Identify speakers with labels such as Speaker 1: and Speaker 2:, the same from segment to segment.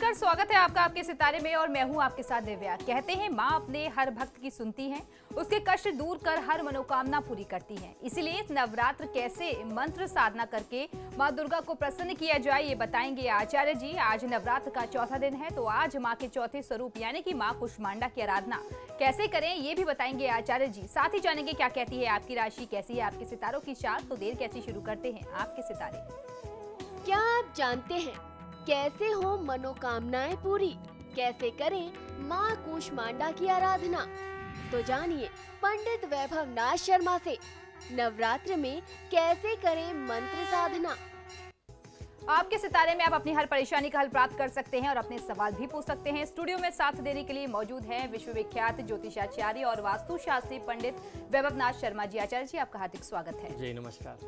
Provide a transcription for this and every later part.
Speaker 1: नमस्कार, स्वागत है आपका आपके सितारे में और मैं हूं आपके साथ दिव्या। कहते हैं मां अपने हर भक्त की सुनती है, उसके कष्ट दूर कर हर मनोकामना पूरी करती है। इसीलिए इस नवरात्र कैसे मंत्र साधना करके मां दुर्गा को प्रसन्न किया जाए ये बताएंगे आचार्य जी। आज नवरात्र का चौथा दिन है, तो आज मां के चौथे स्वरूप यानी कि मां कुष्मांडा की आराधना कैसे करें ये भी बताएंगे आचार्य जी। साथ ही जानेंगे क्या कहती है आपकी राशि, कैसी है आपके सितारों की चाल। तो देर कैसी शुरू करते हैं आपके सितारे।
Speaker 2: क्या आप जानते हैं कैसे हो मनोकामनाएं पूरी, कैसे करें माँ कूष्मांडा की आराधना? तो जानिए पंडित वैभव नाथ शर्मा से नवरात्र में कैसे करें मंत्र साधना।
Speaker 1: आपके सितारे में आप अपनी हर परेशानी का हल प्राप्त कर सकते हैं और अपने सवाल भी पूछ सकते हैं। स्टूडियो में साथ देने के लिए मौजूद हैं विश्वविख्यात ज्योतिषाचार्य और वास्तुशास्त्री पंडित वैभव नाथ शर्मा जी। आचार्य जी, आपका हार्दिक स्वागत है।
Speaker 3: जी नमस्कार।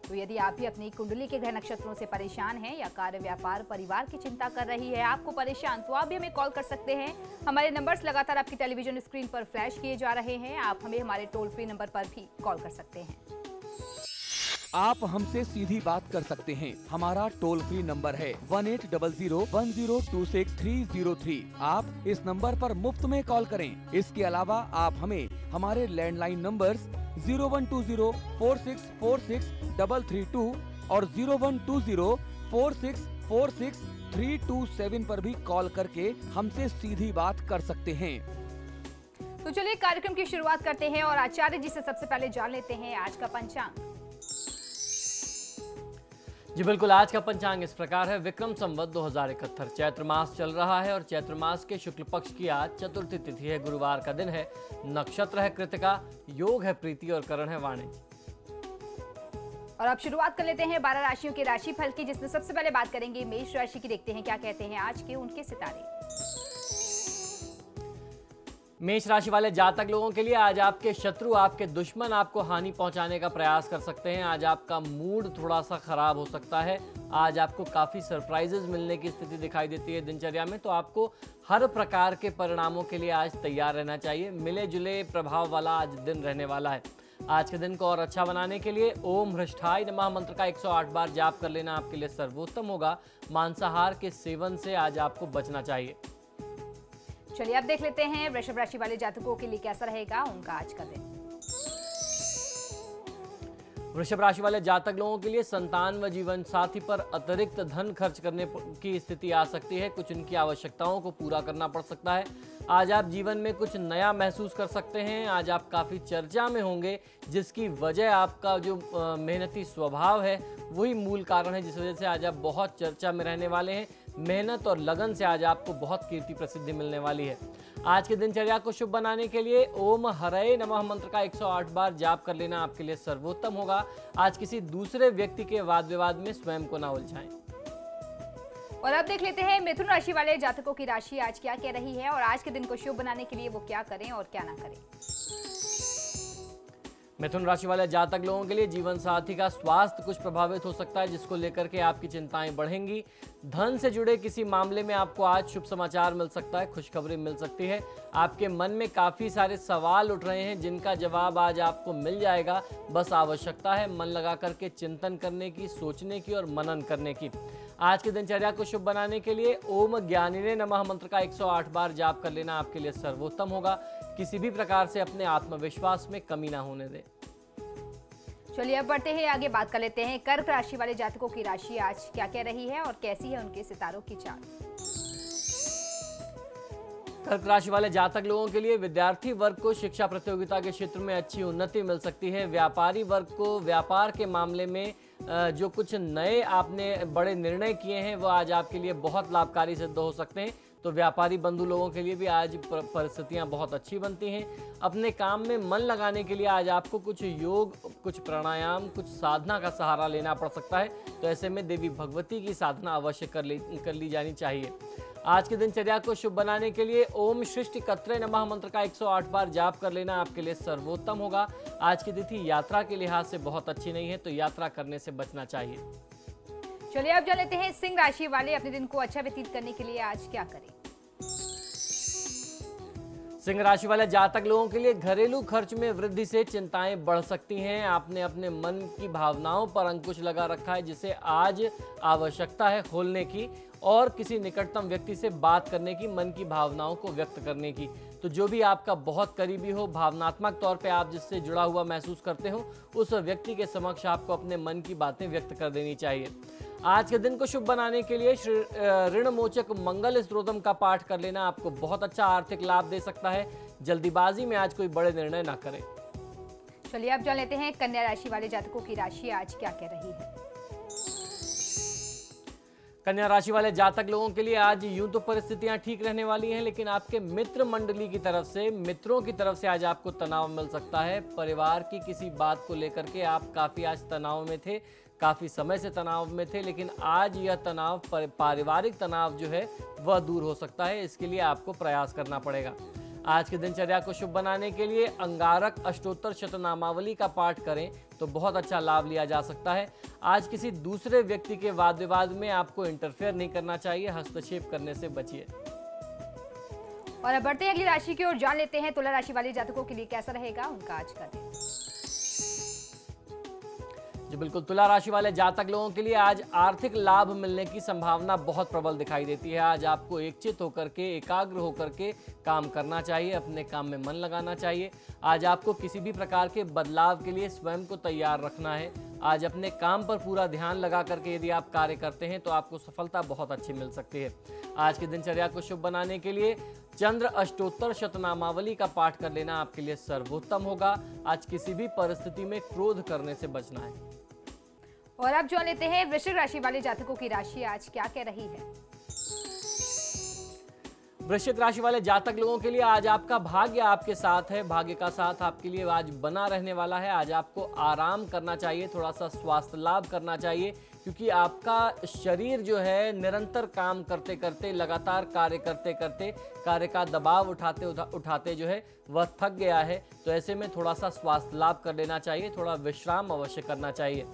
Speaker 1: तो यदि आप भी अपनी कुंडली के ग्रह नक्षत्रों से परेशान हैं या कार्य व्यापार परिवार की चिंता कर रही है आपको परेशान, तो आप भी हमें कॉल कर सकते हैं। हमारे नंबर्स लगातार आपकी टेलीविजन स्क्रीन पर फ्लैश किए जा रहे हैं। आप हमें हमारे टोल फ्री नंबर पर भी कॉल कर सकते हैं।
Speaker 4: आप हमसे सीधी बात कर सकते हैं। हमारा टोल फ्री नंबर है 180010263003। आप इस नंबर पर मुफ्त में कॉल करें। इसके अलावा आप हमें हमारे लैंडलाइन नंबर्स 012046463332 और 012046463327 पर भी कॉल करके हमसे सीधी बात कर सकते हैं।
Speaker 1: तो चलिए कार्यक्रम की शुरुआत करते हैं और आचार्य जी से सबसे पहले जान लेते हैं आज का पंचांग।
Speaker 3: जी बिल्कुल, आज का पंचांग इस प्रकार है। विक्रम संवत 2071 चैत्र मास चल रहा है और चैत्र मास के शुक्ल पक्ष की आज चतुर्थी तिथि है, गुरुवार का दिन है, नक्षत्र है कृतिका, योग है प्रीति और करण है वाणिज्य।
Speaker 1: और अब शुरुआत कर लेते हैं 12 राशियों के राशिफल की, जिसमें सबसे पहले बात करेंगे मेष राशि की। देखते हैं क्या कहते हैं आज के उनके सितारे।
Speaker 3: मेष राशि वाले जातक लोगों के लिए आज आपके शत्रु, आपके दुश्मन आपको हानि पहुंचाने का प्रयास कर सकते हैं। आज आपका मूड थोड़ा सा खराब हो सकता है। आज आपको काफी सरप्राइजेस मिलने की स्थिति दिखाई देती है दिनचर्या में, तो आपको हर प्रकार के परिणामों के लिए आज तैयार रहना चाहिए। मिले जुले प्रभाव वाला आज दिन रहने वाला है। आज के दिन को और अच्छा बनाने के लिए ओम हृष्ठाय नमः मंत्र का 108 बार जाप कर लेना आपके लिए सर्वोत्तम होगा। मांसाहार के सेवन से आज आपको बचना चाहिए।
Speaker 1: चलिए अब देख लेते हैं वृषभ राशि वाले जातकों के लिए कैसा रहेगा उनका आज का दिन।
Speaker 3: वृषभ राशि वाले जातक लोगों के लिए संतान व जीवन साथी पर अतिरिक्त धन खर्च करने की स्थिति आ सकती है। कुछ उनकी आवश्यकताओं को पूरा करना पड़ सकता है। आज आप जीवन में कुछ नया महसूस कर सकते हैं। आज आप काफ़ी चर्चा में होंगे, जिसकी वजह आपका जो मेहनती स्वभाव है वही मूल कारण है, जिस वजह से आज आप बहुत चर्चा में रहने वाले हैं। मेहनत और लगन से आज आपको बहुत कीर्ति प्रसिद्धि मिलने वाली है। आज के दिनचर्या को शुभ बनाने के लिए ओम हरये नमः मंत्र का 108 बार जाप कर लेना आपके लिए सर्वोत्तम होगा। आज किसी दूसरे व्यक्ति के वाद विवाद में स्वयं को ना उलझाएं।
Speaker 1: और अब देख लेते हैं मिथुन राशि वाले जातकों की राशि आज क्या कह रही है और आज के दिन को शुभ बनाने के लिए वो क्या करें और क्या ना करें।
Speaker 3: मिथुन राशि वाले जातक लोगों के लिए जीवन साथी का स्वास्थ्य कुछ प्रभावित हो सकता है, जिसको लेकर के आपकी चिंताएं बढ़ेंगी। धन से जुड़े किसी मामले में आपको आज शुभ समाचार मिल सकता है, खुशखबरी मिल सकती है। आपके मन में काफ़ी सारे सवाल उठ रहे हैं, जिनका जवाब आज आपको मिल जाएगा। बस आवश्यकता है मन लगा करके चिंतन करने की, सोचने की और मनन करने की। आज के दिनचर्या को शुभ बनाने के लिए ओम ज्ञानिने नमः मंत्र का 108 बार जाप कर लेना आपके लिए सर्वोत्तम होगा। किसी भी प्रकार से अपने आत्मविश्वास में कमी ना होने दें।
Speaker 1: चलिए अब बढ़ते हैं आगे, बात कर लेते हैं कर्क राशि वाले जातकों की राशि आज क्या कह रही है और कैसी है उनके सितारों की चाल।
Speaker 3: कर्क राशि वाले जातक लोगों के लिए विद्यार्थी वर्ग को शिक्षा प्रतियोगिता के क्षेत्र में अच्छी उन्नति मिल सकती है। व्यापारी वर्ग को व्यापार के मामले में जो कुछ नए आपने बड़े निर्णय किए हैं वो आज आपके लिए बहुत लाभकारी सिद्ध हो सकते हैं। तो व्यापारी बंधु लोगों के लिए भी आज परिस्थितियां बहुत अच्छी बनती हैं। अपने काम में मन लगाने के लिए आज आपको कुछ योग, कुछ प्राणायाम, कुछ साधना का सहारा लेना पड़ सकता है। तो ऐसे में देवी भगवती की साधना अवश्य कर ली जानी चाहिए। आज के दिनचर्या को शुभ बनाने के लिए ओम सृष्टि कत्रे नमः मंत्र का 108 बार जाप कर लेना आपके लिए सर्वोत्तम होगा। आज की तिथि यात्रा के लिहाज से बहुत अच्छी नहीं है, तो यात्रा करने से बचना चाहिए।
Speaker 1: चलिए अब जान लेते हैं सिंह राशि वाले अपने दिन को अच्छा व्यतीत करने के लिए आज क्या करें।
Speaker 3: सिंह राशि वाले जातक लोगों के लिए घरेलू खर्च में वृद्धि से चिंताएं बढ़ सकती हैं। आपने अपने मन की भावनाओं पर अंकुश लगा रखा है, जिसे आज आवश्यकता है खोलने की और किसी निकटतम व्यक्ति से बात करने की, मन की भावनाओं को व्यक्त करने की। तो जो भी आपका बहुत करीबी हो, भावनात्मक तौर पे आप जिससे जुड़ा हुआ महसूस करते हो, उस व्यक्ति के समक्ष आपको अपने मन की बातें व्यक्त कर देनी चाहिए। आज के दिन को शुभ बनाने के लिए श्री ऋण मोचक मंगल स्तोत्रम का पाठ कर लेना आपको बहुत अच्छा आर्थिक लाभ दे सकता है। जल्दीबाजी में आज कोई बड़े निर्णय ना करें।
Speaker 1: चलिए अब जान लेते हैं कन्या राशि वाले जातकों की राशि आज क्या कह रही है।
Speaker 3: कन्या राशि वाले जातक लोगों के लिए आज यूं तो परिस्थितियां ठीक रहने वाली हैं, लेकिन आपके मित्र मंडली की तरफ से, मित्रों की तरफ से आज आपको तनाव मिल सकता है। परिवार की किसी बात को लेकर के आप काफ़ी आज तनाव में थे, काफ़ी समय से तनाव में थे, लेकिन आज यह तनाव, पारिवारिक तनाव जो है वह दूर हो सकता है। इसके लिए आपको प्रयास करना पड़ेगा। आज की दिनचर्या को शुभ बनाने के लिए अंगारक अष्टोत्तर शतनामावली का पाठ करें तो बहुत अच्छा लाभ लिया जा सकता है। आज किसी दूसरे व्यक्ति के वाद विवाद में आपको इंटरफेयर नहीं करना चाहिए, हस्तक्षेप करने से बचिए।
Speaker 1: और अब बढ़ते हैं अगली राशि की ओर, जान लेते हैं तुला राशि वाले जातकों के लिए कैसा रहेगा उनका आज का दिन।
Speaker 3: जी बिल्कुल, तुला राशि वाले जातक लोगों के लिए आज आर्थिक लाभ मिलने की संभावना बहुत प्रबल दिखाई देती है। आज आपको एकचित होकर के, एकाग्र होकर के काम करना चाहिए, अपने काम में मन लगाना चाहिए। आज आपको किसी भी प्रकार के बदलाव के लिए स्वयं को तैयार रखना है। आज अपने काम पर पूरा ध्यान लगा करके यदि आप कार्य करते हैं तो आपको सफलता बहुत अच्छी मिल सकती है। आज की दिनचर्या को शुभ बनाने के लिए चंद्र अष्टोत्तर शतनामावली का पाठ कर लेना आपके लिए सर्वोत्तम होगा। आज किसी भी परिस्थिति में क्रोध करने से बचना है।
Speaker 1: और अब जान लेते हैं वृश्चिक राशि वाले जातकों की राशि आज क्या कह रही है।
Speaker 3: वृश्चिक राशि वाले जातक लोगों के लिए आज आपका भाग्य आपके साथ है। भाग्य का साथ आपके लिए आज बना रहने वाला है। आज आपको आराम करना चाहिए, थोड़ा सा स्वास्थ्य लाभ करना चाहिए, क्योंकि आपका शरीर जो है निरंतर काम करते करते, लगातार कार्य करते करते, कार्य का दबाव उठाते जो है वह थक गया है। तो ऐसे में थोड़ा सा स्वास्थ्य लाभ कर लेना चाहिए, थोड़ा विश्राम अवश्य करना चाहिए।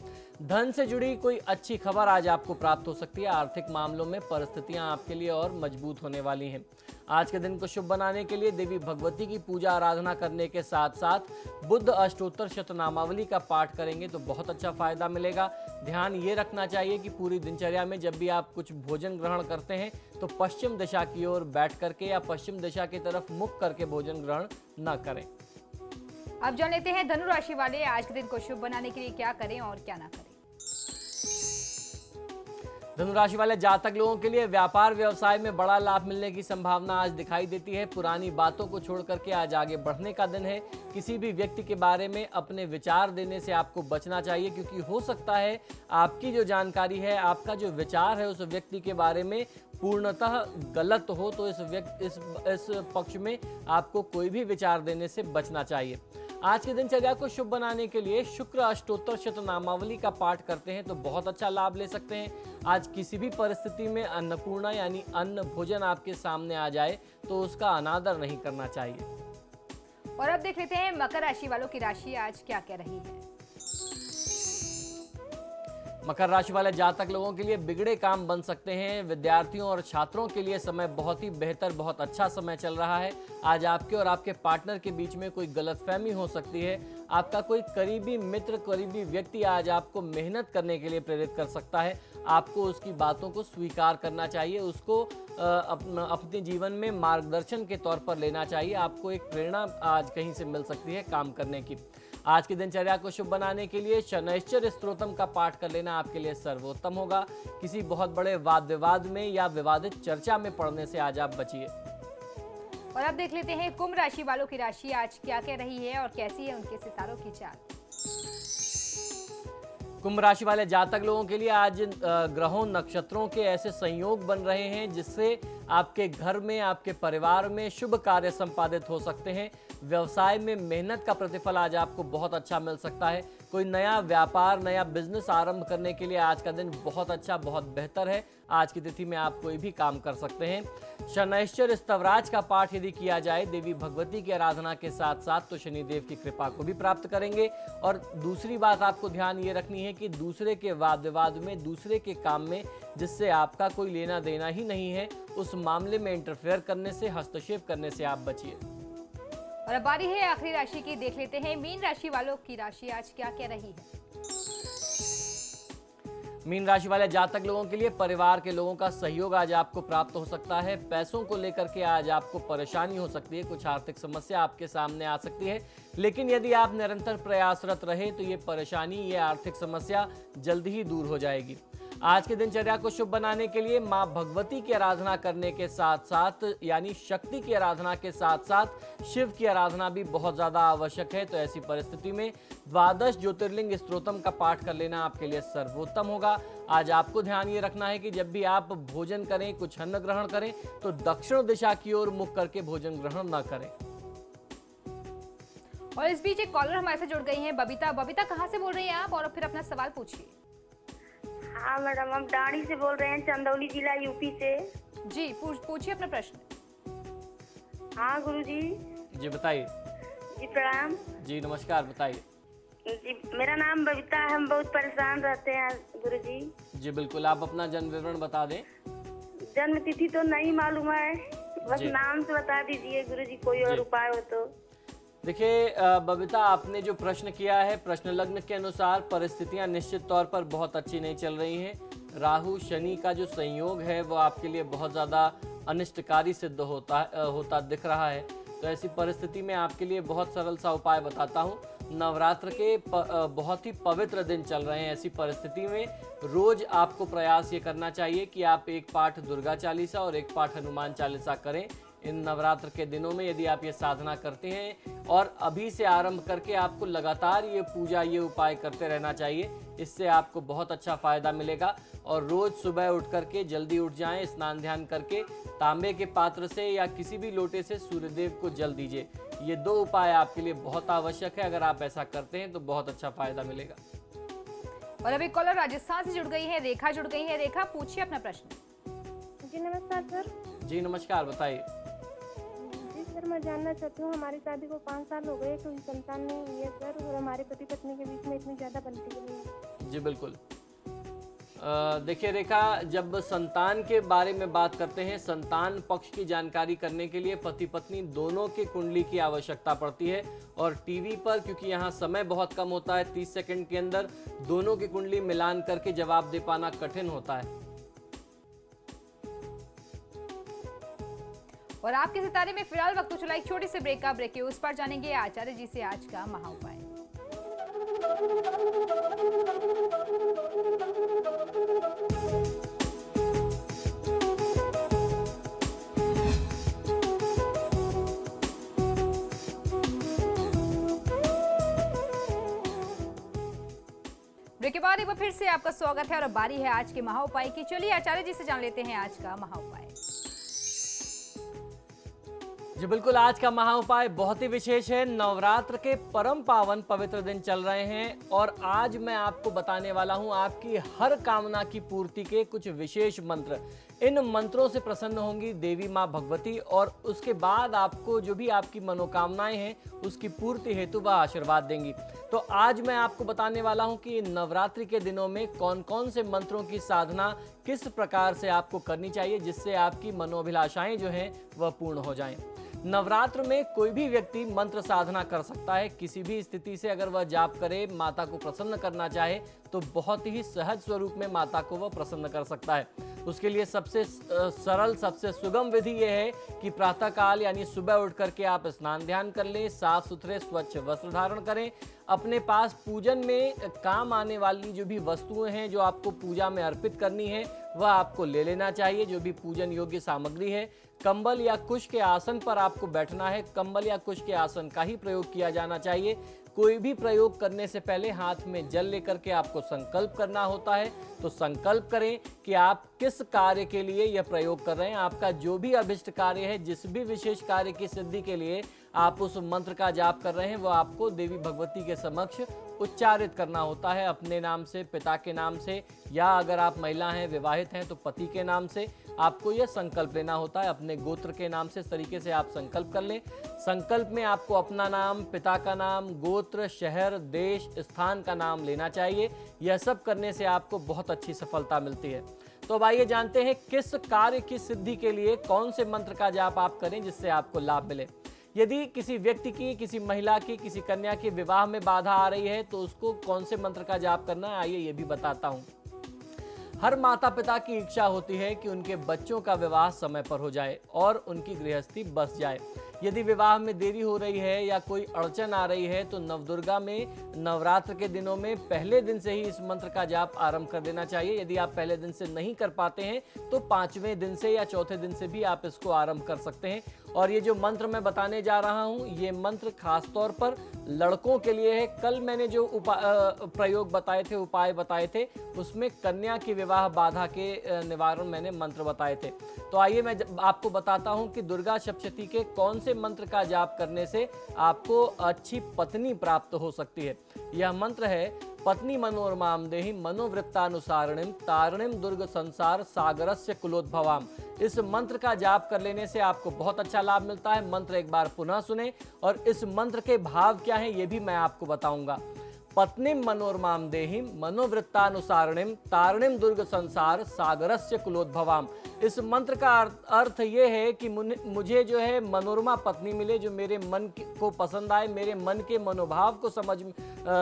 Speaker 3: धन से जुड़ी कोई अच्छी खबर आज आपको प्राप्त हो सकती है। आर्थिक मामलों में परिस्थितियां आपके लिए और मजबूत होने वाली हैं। आज के दिन को शुभ बनाने के लिए देवी भगवती की पूजा आराधना करने के साथ साथ बुद्ध अष्टोत्तर शतनामावली का पाठ करेंगे तो बहुत अच्छा फायदा मिलेगा। ध्यान ये रखना चाहिए कि पूरी दिनचर्या में जब भी आप कुछ भोजन ग्रहण करते हैं तो पश्चिम दिशा की ओर बैठ करके या पश्चिम दिशा की तरफ मुख करके भोजन ग्रहण न करें।
Speaker 1: अब जान लेते हैं धनु राशि वाले आज के दिन को शुभ बनाने के लिए क्या करें और क्या ना करें।
Speaker 3: धनु राशि वाले जातक लोगों के लिए व्यापार व्यवसाय में बड़ा लाभ मिलने की संभावना आज दिखाई देती है। पुरानी बातों को छोड़ करके आज आगे बढ़ने का दिन है। किसी भी व्यक्ति के बारे में अपने विचार देने से आपको बचना चाहिए, क्योंकि हो सकता है आपकी जो जानकारी है, आपका जो विचार है उस व्यक्ति के बारे में पूर्णतः गलत हो। तो इस पक्ष में आपको कोई भी विचार देने से बचना चाहिए। आज के दिनचर्या को शुभ बनाने के लिए शुक्र अष्टोत्तर शतनामावली का पाठ करते हैं तो बहुत अच्छा लाभ ले सकते हैं। आज किसी भी परिस्थिति में अन्नपूर्णा यानी अन्न भोजन आपके सामने आ जाए तो उसका अनादर नहीं करना चाहिए।
Speaker 1: और अब देख लेते हैं मकर राशि वालों की राशि आज क्या कह रही है।
Speaker 3: मकर राशि वाले जातक लोगों के लिए बिगड़े काम बन सकते हैं। विद्यार्थियों और छात्रों के लिए समय बहुत ही बेहतर, बहुत अच्छा समय चल रहा है। आज आपके और आपके पार्टनर के बीच में कोई गलतफहमी हो सकती है। आपका कोई करीबी मित्र, करीबी व्यक्ति आज आपको मेहनत करने के लिए प्रेरित कर सकता है। आपको उसकी बातों को स्वीकार करना चाहिए, उसको अपने जीवन में मार्गदर्शन के तौर पर लेना चाहिए। आपको एक प्रेरणा आज कहीं से मिल सकती है काम करने की। आज की दिनचर्या को शुभ बनाने के लिए शनैश्चर स्तोत्रम का पाठ कर लेना आपके लिए सर्वोत्तम होगा। किसी बहुत बड़े वाद विवाद में या विवादित चर्चा में पड़ने से आज आप बचिए।
Speaker 1: और अब देख लेते हैं कुंभ राशि वालों की राशि आज क्या कह रही है और कैसी है उनके सितारों की चाल।
Speaker 3: कुंभ राशि वाले जातक लोगों के लिए आज ग्रहों, नक्षत्रों के ऐसे संयोग बन रहे हैं जिससे आपके घर में, आपके परिवार में शुभ कार्य संपादित हो सकते हैं। व्यवसाय में मेहनत का प्रतिफल आज आपको बहुत अच्छा मिल सकता है। कोई नया व्यापार, नया बिजनेस आरंभ करने के लिए आज का दिन बहुत अच्छा, बहुत बेहतर है। आज की तिथि में आप कोई भी काम कर सकते हैं। शनैश्चर स्तवराज का पाठ यदि किया जाए देवी भगवती की आराधना के साथ साथ तो शनिदेव की कृपा को भी प्राप्त करेंगे। और दूसरी बात आपको ध्यान ये रखनी है कि दूसरे के वाद विवाद में, दूसरे के काम में जिससे आपका कोई लेना देना ही नहीं है, उस मामले में इंटरफेयर करने से, हस्तक्षेप करने से आप बचिए।
Speaker 1: और अब बारी है आखिरी राशि की। देख लेते हैं मीन राशि वालों की राशि आज क्या कह रही है।
Speaker 3: मीन राशि वाले जातक लोगों के लिए परिवार के लोगों का सहयोग आज आपको प्राप्त हो सकता है। पैसों को लेकर के आज आपको परेशानी हो सकती है, कुछ आर्थिक समस्या आपके सामने आ सकती है, लेकिन यदि आप निरंतर प्रयासरत रहे तो ये परेशानी, ये आर्थिक समस्या जल्द ही दूर हो जाएगी। आज के दिनचर्या को शुभ बनाने के लिए मां भगवती की आराधना करने के साथ साथ, यानी शक्ति की आराधना के साथ साथ शिव की आराधना भी बहुत ज्यादा आवश्यक है। तो ऐसी परिस्थिति में 12 ज्योतिर्लिंग स्तोत्रम का पाठ कर लेना आपके लिए सर्वोत्तम होगा। आज आपको ध्यान ये रखना है कि जब भी आप भोजन करें, कुछ अन्न ग्रहण करें, तो दक्षिण दिशा की ओर मुख करके भोजन ग्रहण न करें।
Speaker 1: और इस बीच एक कॉलर हमारे साथ जुड़ गई हैं, बबीता। बबीता, कहाँ से बोल रही हैं आप और फिर अपना सवाल पूछिए।
Speaker 5: हाँ मैडम, हम डाणी से बोल रहे हैं, चंदौली जिला यूपी से।
Speaker 1: जी पूछिए अपना प्रश्न।
Speaker 5: हाँ गुरुजी।
Speaker 3: जी बताइए।
Speaker 5: जी प्रणाम।
Speaker 3: जी नमस्कार, बताइए।
Speaker 5: जी मेरा नाम बबीता है, हम बहुत परेशान रहते हैं गुरुजी।
Speaker 3: जी बिल्कुल, आप अपना जन्म विवरण बता दें।
Speaker 5: जन्म तिथि तो नहीं मालूम है, बस
Speaker 3: जी।
Speaker 5: नाम से बता दीजिए गुरुजी, कोई और
Speaker 3: जी।
Speaker 5: उपाय हो तो।
Speaker 3: देखिए बबीता, आपने जो प्रश्न किया है, प्रश्न लग्न के अनुसार परिस्थितियां निश्चित तौर पर बहुत अच्छी नहीं चल रही हैं। राहु शनि का जो संयोग है वो आपके लिए बहुत ज़्यादा अनिष्टकारी सिद्ध होता दिख रहा है। तो ऐसी परिस्थिति में आपके लिए बहुत सरल सा उपाय बताता हूँ। नवरात्र के बहुत ही पवित्र दिन चल रहे हैं। ऐसी परिस्थिति में रोज आपको प्रयास ये करना चाहिए कि आप एक पाठ दुर्गा चालीसा और एक पाठ हनुमान चालीसा करें। इन नवरात्र के दिनों में यदि आप ये साधना करते हैं और अभी से आरंभ करके आपको लगातार ये पूजा, ये उपाय करते रहना चाहिए, इससे आपको बहुत अच्छा फायदा मिलेगा। और रोज सुबह उठ करके जल्दी उठ जाएं, स्नान ध्यान करके तांबे के पात्र से या किसी भी लोटे से सूर्यदेव को जल दीजिए। ये 2 उपाय आपके लिए बहुत आवश्यक है। अगर आप ऐसा करते हैं तो बहुत अच्छा फायदा मिलेगा।
Speaker 1: और अभी कॉलर राजस्थान से जुड़ गई है, रेखा जुड़ गई है। रेखा, पूछिए अपना प्रश्न।
Speaker 5: जी नमस्कार सर।
Speaker 3: जी नमस्कार, बताइए।
Speaker 5: जी सर, मैं जानना चाहती हूँ, हमारी शादी को 5 साल हो गए, कोई संतान नहीं हुई है सर, और हमारे पति पत्नी के बीच में इतनी ज्यादा बनती है।
Speaker 3: जी बिल्कुल। देखिए रेखा, जब संतान के बारे में बात करते हैं, संतान पक्ष की जानकारी करने के लिए पति पत्नी दोनों की कुंडली की आवश्यकता पड़ती है। और टीवी पर, क्योंकि यहाँ समय बहुत कम होता है, 30 सेकंड के अंदर दोनों की कुंडली मिलान करके जवाब दे पाना कठिन होता है।
Speaker 1: और आपके सितारे में फिलहाल वक्त चला एक छोटी सी ब्रेक का। ब्रेक के उस पर जानेंगे आचार्य जी से आज का महा उपाय। ब्रेक के बाद एक बार फिर से आपका स्वागत है और अब बारी है आज के महा उपाय की। चलिए आचार्य जी से जान लेते हैं आज का महा उपाय।
Speaker 3: जी बिल्कुल, आज का महा उपाय बहुत ही विशेष है। नवरात्र के परम पावन पवित्र दिन चल रहे हैं और आज मैं आपको बताने वाला हूं आपकी हर कामना की पूर्ति के कुछ विशेष मंत्र। इन मंत्रों से प्रसन्न होंगी देवी माँ भगवती और उसके बाद आपको जो भी आपकी मनोकामनाएं हैं उसकी पूर्ति हेतु वह आशीर्वाद देंगी। तो आज मैं आपको बताने वाला हूं कि नवरात्रि के दिनों में कौन कौन से मंत्रों की साधना किस प्रकार से आपको करनी चाहिए जिससे आपकी मनोभिलाषाएं जो हैं वह पूर्ण हो जाएं। नवरात्र में कोई भी व्यक्ति मंत्र साधना कर सकता है। किसी भी स्थिति से अगर वह जाप करे, माता को प्रसन्न करना चाहे तो बहुत ही सहज स्वरूप में माता को वह प्रसन्न कर सकता है। उसके लिए सबसे सरल, सबसे सुगम विधि यह है कि प्रातः काल यानी सुबह उठ करके आप स्नान ध्यान कर लें, साफ सुथरे स्वच्छ वस्त्र धारण करें। अपने पास पूजन में काम आने वाली जो भी वस्तुएं हैं जो आपको पूजा में अर्पित करनी है वह आपको ले लेना चाहिए। जो भी पूजन योग्य सामग्री है, कंबल या कुश के आसन पर आपको बैठना है। कंबल या कुश के आसन का ही प्रयोग किया जाना चाहिए। कोई भी प्रयोग करने से पहले हाथ में जल लेकर के आपको संकल्प करना होता है। तो संकल्प करें कि आप किस कार्य के लिए यह प्रयोग कर रहे हैं। आपका जो भी अभिष्ट कार्य है, जिस भी विशेष कार्य की सिद्धि के लिए आप उस मंत्र का जाप कर रहे हैं, वह आपको देवी भगवती के समक्ष उच्चारित करना होता है। अपने नाम से, पिता के नाम से, या अगर आप महिला हैं, विवाहित हैं तो पति के नाम से आपको यह संकल्प लेना होता है। अपने गोत्र के नाम से इस तरीके से आप संकल्प कर लें। संकल्प में आपको अपना नाम, पिता का नाम, गोत्र, शहर, देश, स्थान का नाम लेना चाहिए। यह सब करने से आपको बहुत अच्छी सफलता मिलती है। तो अब आइए जानते हैं किस कार्य की सिद्धि के लिए कौन से मंत्र का जाप आप करें जिससे आपको लाभ मिले। यदि किसी व्यक्ति की, किसी महिला की, किसी कन्या की विवाह में बाधा आ रही है तो उसको कौन से मंत्र का जाप करना है, आइए ये भी बताता हूँ। हर माता पिता की इच्छा होती है कि उनके बच्चों का विवाह समय पर हो जाए और उनकी गृहस्थी बस जाए। यदि विवाह में देरी हो रही है या कोई अड़चन आ रही है तो नवदुर्गा में नवरात्र के दिनों में पहले दिन से ही इस मंत्र का जाप आरंभ कर देना चाहिए। यदि आप पहले दिन से नहीं कर पाते हैं तो 5वें दिन से या चौथे दिन से भी आप इसको आरंभ कर सकते हैं। और ये जो मंत्र मैं बताने जा रहा हूँ, ये मंत्र खास तौर पर लड़कों के लिए है। कल मैंने जो प्रयोग बताए थे, उपाय बताए थे, उसमें कन्या की विवाह बाधा के निवारण मैंने मंत्र बताए थे। तो आइए मैं आपको बताता हूं कि दुर्गा सप्तशती के कौन से मंत्र का जाप करने से आपको अच्छी पत्नी प्राप्त हो सकती है। यह मंत्र है पत्नी मनोरमाम देहि मनोवृत्तानुसारिणीम तारिणीम दुर्ग संसार सागरस्य कुलोद्भवाम। इस मंत्र का जाप कर लेने से आपको बहुत अच्छा लाभ मिलता है। मंत्र एक बार पुनः सुने और इस मंत्र के भाव क्या हैं ये भी मैं आपको बताऊंगा। पत्नीम मनोरमाम देहिम मनोवृत्तानुसारिणीम तारिणीम दुर्ग संसार सागरस्य कुलोद्भवाम। इस मंत्र का अर्थ ये है कि मुझे जो है मनोरमा पत्नी मिले, जो मेरे मन को पसंद आए, मेरे मन के मनोभाव को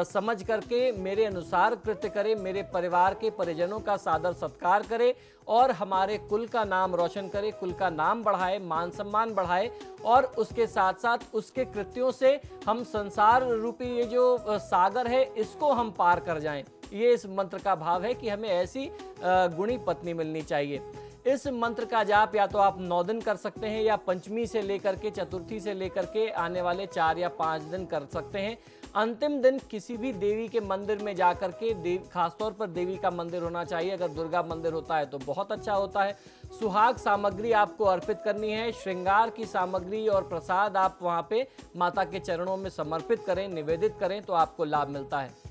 Speaker 3: समझ करके मेरे अनुसार कृत्य करे, मेरे परिवार के परिजनों का सादर सत्कार करे और हमारे कुल का नाम रोशन करे, कुल का नाम बढ़ाए, मान सम्मान बढ़ाए और उसके साथ साथ उसके कृत्यों से हम संसार रूपी ये जो सागर है इसको हम पार कर जाएं। ये इस मंत्र का भाव है कि हमें ऐसी गुणी पत्नी मिलनी चाहिए। इस मंत्र का जाप या तो आप 9 दिन कर सकते हैं या पंचमी से लेकर के चतुर्थी से लेकर के आने वाले 4 या 5 दिन कर सकते हैं। अंतिम दिन किसी भी देवी के मंदिर में जाकर के, खासतौर पर देवी का मंदिर होना चाहिए, अगर दुर्गा मंदिर होता है तो बहुत अच्छा होता है। सुहाग सामग्री आपको अर्पित करनी है, श्रृंगार की सामग्री और प्रसाद आप वहाँ पे माता के चरणों में समर्पित करें, निवेदित करें तो आपको लाभ मिलता है।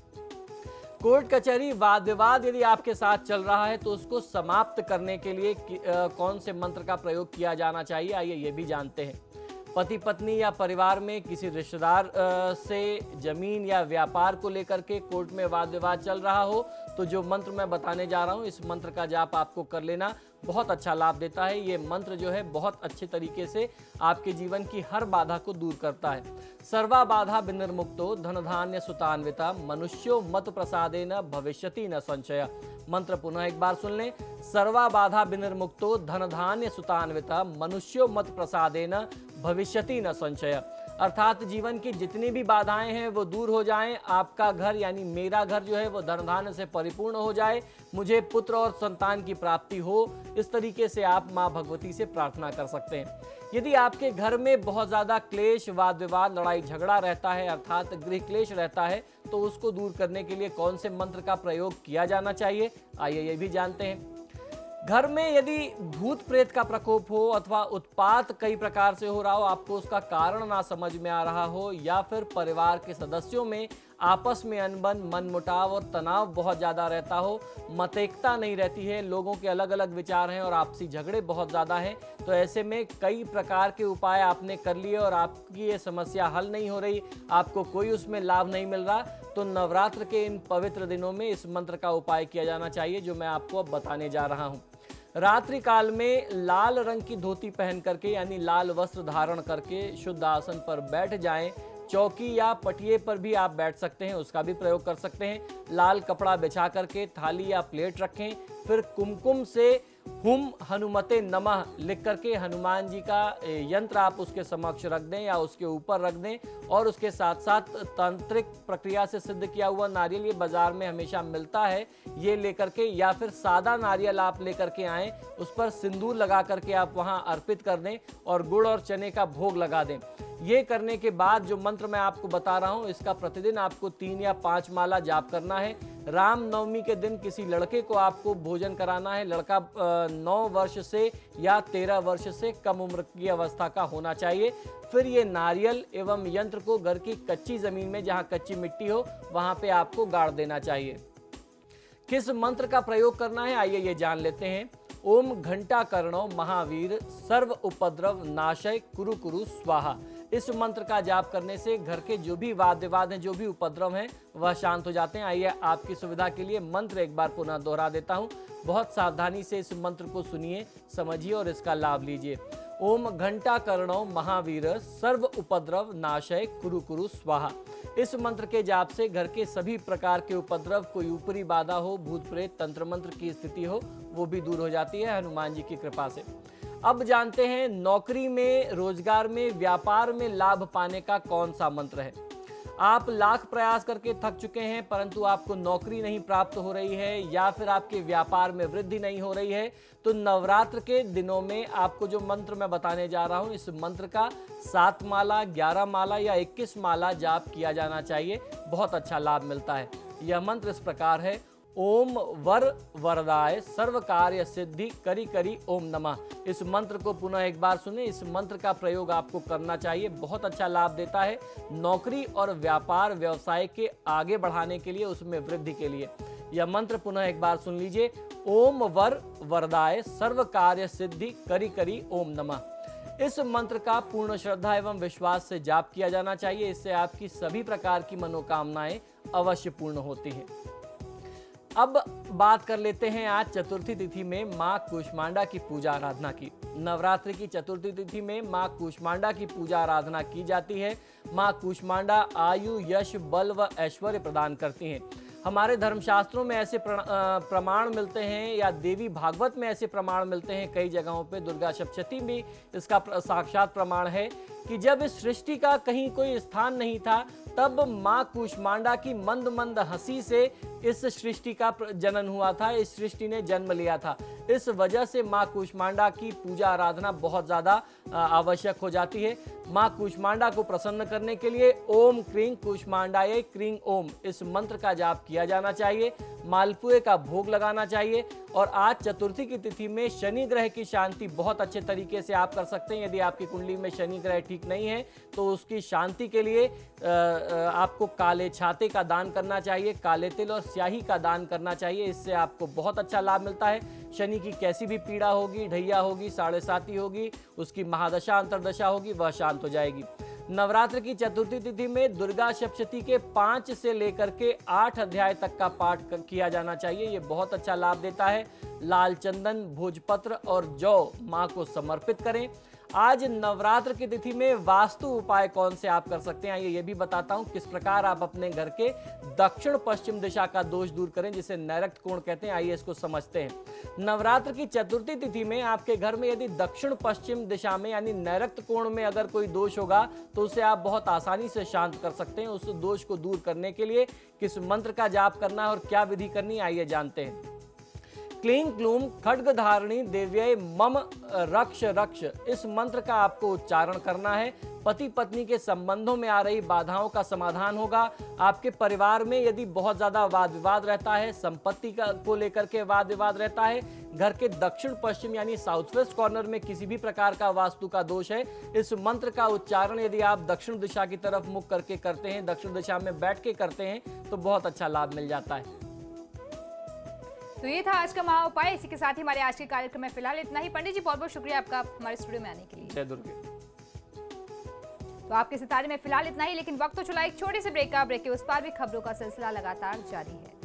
Speaker 3: कोर्ट कचहरी वाद विवाद यदि आपके साथ चल रहा है तो उसको समाप्त करने के लिए कौन से मंत्र का प्रयोग किया जाना चाहिए, आइए ये भी जानते हैं। पति पत्नी या परिवार में किसी रिश्तेदार से जमीन या व्यापार को लेकर के कोर्ट में वाद विवाद चल रहा हो तो जो मंत्र मैं बताने जा रहा हूँ, इस मंत्र का जाप आपको कर लेना बहुत अच्छा लाभ देता है। ये मंत्र जो है बहुत अच्छे तरीके से आपके जीवन की हर बाधा को दूर करता है। सर्वा बाधा विनिर्मुक्तो धन धान्य सुतान्विता मनुष्यो मत प्रसादेन भविष्यति न संशय। मंत्र पुनः एक बार सुन लें। सर्वा बाधा विनिर्मुक्तो धन धान्य सुतान्विता मनुष्यो मत प्रसादेन भविष्यति न संशय। अर्थात जीवन की जितनी भी बाधाएं हैं वो दूर हो जाएं, आपका घर यानी मेरा घर जो है वो धन धान्य से परिपूर्ण हो जाए, मुझे पुत्र और संतान की प्राप्ति हो। इस तरीके से आप माँ भगवती से प्रार्थना कर सकते हैं। यदि आपके घर में बहुत ज़्यादा क्लेश, वाद विवाद, लड़ाई झगड़ा रहता है, अर्थात गृह क्लेश रहता है, तो उसको दूर करने के लिए कौन से मंत्र का प्रयोग किया जाना चाहिए, आइए ये भी जानते हैं। घर में यदि भूत प्रेत का प्रकोप हो अथवा उत्पात कई प्रकार से हो रहा हो, आपको उसका कारण ना समझ में आ रहा हो, या फिर परिवार के सदस्यों में आपस में अनबन, मनमुटाव और तनाव बहुत ज़्यादा रहता हो, मतैकता नहीं रहती है, लोगों के अलग अलग विचार हैं और आपसी झगड़े बहुत ज़्यादा हैं, तो ऐसे में कई प्रकार के उपाय आपने कर लिए और आपकी ये समस्या हल नहीं हो रही, आपको कोई उसमें लाभ नहीं मिल रहा, तो नवरात्र के इन पवित्र दिनों में इस मंत्र का उपाय किया जाना चाहिए जो मैं आपको अब बताने जा रहा हूँ। रात्रि काल में लाल रंग की धोती पहन करके यानी लाल वस्त्र धारण करके शुद्ध आसन पर बैठ जाएं। चौकी या पटिये पर भी आप बैठ सकते हैं, उसका भी प्रयोग कर सकते हैं। लाल कपड़ा बिछा करके थाली या प्लेट रखें, फिर कुमकुम से हुम हनुमते नमः लिख करके हनुमान जी का यंत्र आप उसके समक्ष रख दें या उसके ऊपर रख दें और उसके साथ साथ तांत्रिक प्रक्रिया से सिद्ध किया हुआ नारियल, ये बाजार में हमेशा मिलता है, ये लेकर के या फिर सादा नारियल आप लेकर के आएँ, उस पर सिंदूर लगा करके आप वहाँ अर्पित कर दें और गुड़ और चने का भोग लगा दें। ये करने के बाद जो मंत्र मैं आपको बता रहा हूँ इसका प्रतिदिन आपको 3 या 5 माला जाप करना है। राम नवमी के दिन किसी लड़के को आपको भोजन कराना है। लड़का 9 वर्ष से या 13 वर्ष से कम उम्र की अवस्था का होना चाहिए। फिर ये नारियल एवं यंत्र को घर की कच्ची जमीन में जहाँ कच्ची मिट्टी हो वहाँ पे आपको गाड़ देना चाहिए। किस मंत्र का प्रयोग करना है आइए ये जान लेते हैं। ओम घंटा कर्णो महावीर सर्व उपद्रव नाशय कुरु कुरु स्वाहा। इस मंत्र का जाप करने से घर के जो भी वाद विवाद हैं, जो भी उपद्रव हैं, वह शांत हो जाते हैं। आइए आपकी सुविधा के लिए मंत्र एक बार पुनः दोहरा देता हूं। बहुत सावधानी से इस मंत्र को सुनिए, समझिए और इसका लाभ लीजिए। ओम घंटाकर्णो महावीर सर्व उपद्रव नाशय कुरु कुरु स्वाहा। इस मंत्र के जाप से घर के सभी प्रकार के उपद्रव, कोई ऊपरी बाधा हो, भूत प्रेत तंत्र मंत्र की स्थिति हो, वो भी दूर हो जाती है हनुमान जी की कृपा से। अब जानते हैं नौकरी में, रोजगार में, व्यापार में लाभ पाने का कौन सा मंत्र है। आप लाख प्रयास करके थक चुके हैं परंतु आपको नौकरी नहीं प्राप्त हो रही है या फिर आपके व्यापार में वृद्धि नहीं हो रही है, तो नवरात्र के दिनों में आपको जो मंत्र मैं बताने जा रहा हूं, इस मंत्र का 7 माला, 11 माला या 21 माला जाप किया जाना चाहिए। बहुत अच्छा लाभ मिलता है। यह मंत्र इस प्रकार है, ओम वर वरदाय सर्व कार्य सिद्धि करी करी ओम नमः। इस मंत्र को पुनः एक बार सुने। इस मंत्र का प्रयोग आपको करना चाहिए, बहुत अच्छा लाभ देता है नौकरी और व्यापार व्यवसाय के आगे बढ़ाने के लिए, उसमें वृद्धि के लिए। यह मंत्र पुनः एक बार सुन लीजिए, ओम वर वरदाय सर्व कार्य सिद्धि करी करी ओम नमः। इस मंत्र का पूर्ण श्रद्धा एवं विश्वास से जाप किया जाना चाहिए। इससे आपकी सभी प्रकार की मनोकामनाएं अवश्य पूर्ण होती हैं। अब बात कर लेते हैं आज चतुर्थी तिथि में मां कूष्मांडा की पूजा आराधना की। नवरात्रि की चतुर्थी तिथि में मां कूष्मांडा की पूजा आराधना की जाती है। मां कूष्मांडा आयु, यश, बल व ऐश्वर्य प्रदान करती हैं। हमारे धर्मशास्त्रों में ऐसे प्रमाण मिलते हैं या देवी भागवत में ऐसे प्रमाण मिलते हैं, कई जगहों पे दुर्गा सप्तशती भी इसका साक्षात प्रमाण है कि जब इस सृष्टि का कहीं कोई स्थान नहीं था तब मां कूष्मांडा की मंद मंद हंसी से इस सृष्टि का जनन हुआ था, इस सृष्टि ने जन्म लिया था। इस वजह से मां कूष्मांडा की पूजा आराधना बहुत ज्यादा आवश्यक हो जाती है। मां कूष्मांडा को प्रसन्न करने के लिए ओम क्रीं कूष्मांडाय क्रीं ओम इस मंत्र का जाप किया जाना चाहिए। मालपुए का भोग लगाना चाहिए। और आज चतुर्थी की तिथि में शनि ग्रह की शांति बहुत अच्छे तरीके से आप कर सकते हैं। यदि आपकी कुंडली में शनि ग्रह ठीक नहीं है तो उसकी शांति के लिए आपको काले छाते का दान करना चाहिए, काले तिल और स्याही का दान करना चाहिए। इससे आपको बहुत अच्छा लाभ मिलता है। शनि की कैसी भी पीड़ा होगी, ढैया होगी, 7.5 होगी, उसकी महादशा अंतरदशा होगी, वह शांत हो जाएगी। नवरात्र की चतुर्थी तिथि में दुर्गा सप्तशती के 5 से लेकर के 8 अध्याय तक का पाठ किया जाना चाहिए। ये बहुत अच्छा लाभ देता है। लाल चंदन, भोजपत्र और जौ मां को समर्पित करें। आज नवरात्र की तिथि में वास्तु उपाय कौन से आप कर सकते हैं, आइए ये भी बताता हूं किस प्रकार आप अपने घर के दक्षिण पश्चिम दिशा का दोष दूर करें, जिसे नैऋत्य कोण कहते हैं। आइए इसको समझते हैं। नवरात्र की चतुर्थी तिथि में आपके घर में यदि दक्षिण पश्चिम दिशा में यानी नैऋत्य कोण में अगर कोई दोष होगा तो उसे आप बहुत आसानी से शांत कर सकते हैं। उस दोष को दूर करने के लिए किस मंत्र का जाप करना है और क्या विधि करनी है, आइए जानते हैं। क्लीं क्लूम खड्गधारिणी देव्यै मम रक्ष रक्ष इस मंत्र का आपको उच्चारण करना है। पति पत्नी के संबंधों में आ रही बाधाओं का समाधान होगा। आपके परिवार में यदि बहुत ज्यादा वाद विवाद रहता है, संपत्ति को लेकर के वाद विवाद रहता है, घर के दक्षिण पश्चिम यानी साउथ वेस्ट कॉर्नर में किसी भी प्रकार का वास्तु का दोष है, इस मंत्र का उच्चारण यदि आप दक्षिण दिशा की तरफ मुख करके करते हैं, दक्षिण दिशा में बैठ के करते हैं तो बहुत अच्छा लाभ मिल जाता है।
Speaker 1: तो ये था आज का महा उपाय। इसी के साथ ही हमारे आज के कार्यक्रम में फिलहाल इतना ही। पंडित जी बहुत बहुत शुक्रिया आपका हमारे स्टूडियो में आने के लिए।
Speaker 3: जय दुर्गे।
Speaker 1: तो आपके सितारे में फिलहाल इतना ही, लेकिन वक्त तो चला एक छोटे से ब्रेक का। ब्रेक के उस पार भी खबरों का सिलसिला लगातार जारी है।